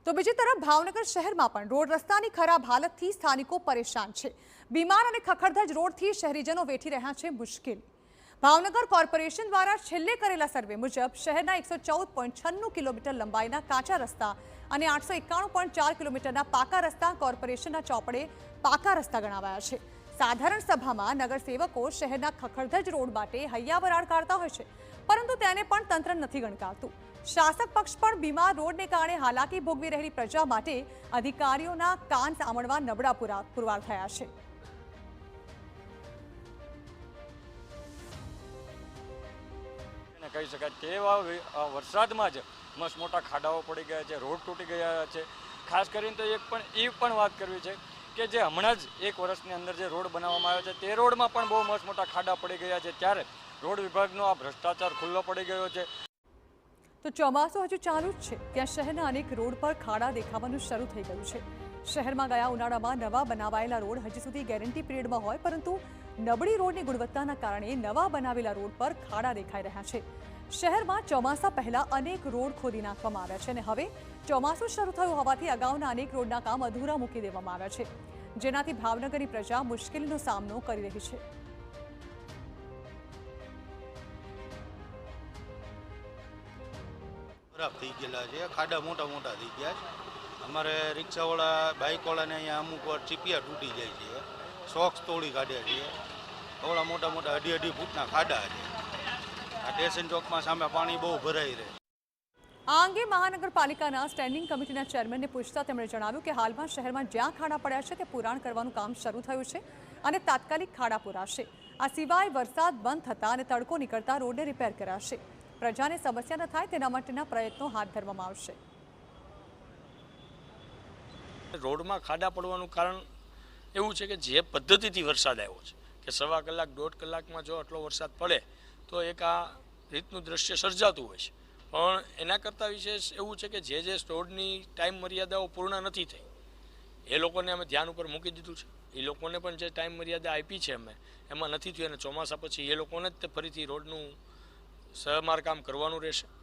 તો બીજી તરફ ભાવનગર શહેરમાં પણ રોડ રસ્તાની ખરાબ હાલતથી સ્થાનિકો પરેશાન છે। બીમાર અને ખખડધજ રોડથી શહેરીજનો વેઠી રહ્યા છે મુશ્કેલી। ભાવનગર કોર્પોરેશન દ્વારા છેલ્લે કરેલા સર્વે મુજબ શહેરના 114.96 કિલોમીટર લંબાઈના કાચા રસ્તા અને 891.4 કિલોમીટરના પાકા રસ્તા કોર્પોરેશનના ચોપડે પાકા રસ્તા ગણાવાયા છે। સાધારણ સભામાં નગરસેવકો શહેરના ખખડધજ રોડ માટે હૈયાવરાળ કાઢતા હોય છે, પરંતુ તેને પણ તંત્ર નથી ગણકારતું। શાસક પક્ષ પણ બીમાર રોડને કારણે હાલાકી ભોગવી રહેલી પ્રજા માટે અધિકારીઓના કાન સાંભળવા નબળા પુરવાર થયા છે। કહી શકાય કે એવા વરસાદમાં જ મસ્ત મોટા ખાડાઓ પડી ગયા છે, રોડ તૂટી ગયા છે। ખાસ કરીને તો એ પણ વાત કરવી છે કે જે હમણાં જ 1 વર્ષની અંદર જે રોડ બનાવવામાં આવ્યો છે તે રોડમાં પણ બહુ મસ્ત મોટા ખાડા પડી ગયા છે, ત્યારે રોડ વિભાગનો આ ભ્રષ્ટાચાર ખુલ્લો પડી ગયો છે। તો ચોમાસું હજુ ચાલુ જ છે ત્યાં શહેરના અનેક રોડ પર ખાડા દેખાવાનું શરૂ થઈ ગયું છે। શહેરમાં ગયા ઉનાળામાં નવા બનાવાયેલા રોડ હજી સુધી ગેરંટી પિરિયડમાં હોય, પરંતુ નબળી રોડની ગુણવત્તાના કારણે નવા બનાવેલા રોડ પર ખાડા દેખાઈ રહ્યા છે। શહેરમાં ચોમાસા પહેલા અનેક રોડ ખોદી નાખવામાં આવ્યા છે અને હવે ચોમાસું શરૂ થયું હોવાથી અગાઉના અનેક રોડના કામ અધૂરા મૂકી દેવામાં આવ્યા છે, જેનાથી ભાવનગરની પ્રજા મુશ્કેલીનો સામનો કરી રહી છે। ખરાબ થઈ ગયેલા છે, ખાડા મોટા મોટા થઈ ગયા છે। અમારે રિક્ષાવાળા બાઇકવાળાને અહીંયા અમુક વાર ચીપિયા તૂટી જાય છે, સોક્સ તોડી કાઢ્યા છે। થોડા મોટા મોટા 2.5 ફૂટના ખાડા છે। આ સ્ટેશન ચોકમાં સામે પાણી બહુ ભરાઈ રહે। આ અંગે મહાનગરપાલિકાના સ્ટેન્ડિંગ કમિટીના ચેરમેનને પૂછતા તેમણે જણાવ્યું કે હાલમાં શહેરમાં જ્યાં ખાડા પડ્યા છે તે પુરાણ કરવાનું કામ શરૂ થયું છે અને તાત્કાલિક ખાડા પૂરાશે। આ સિવાય વરસાદ બંધ થતા અને તડકો નીકળતા રોડને રિપેર કરાશે। પ્રજાને સમસ્યા ન થાય તેના માટેના પ્રયત્નો હાથ ધરવામાં આવશે। રોડમાં ખાડા પડવાનું કારણ એવું છે કે જે પદ્ધતિથી વરસાદ આવ્યો છે કે સવા કલાક 1.5 કલાકમાં જો આટલો વરસાદ પડે તો એક આ રીતનું દ્રશ્ય સર્જાતું હોય છે, પણ એના કરતાં વિશેષ એવું છે કે જે રોડની ટાઈમ મર્યાદાઓ પૂર્ણ નથી થઈ એ લોકોને અમે ધ્યાન ઉપર મૂકી દીધું છે। એ લોકોને પણ જે ટાઈમ મર્યાદા આપી છે અમે એમાં નથી થયું અને ચોમાસા પછી એ લોકોને જ ફરીથી રોડનું સમારકામ કરવાનું રહેશે।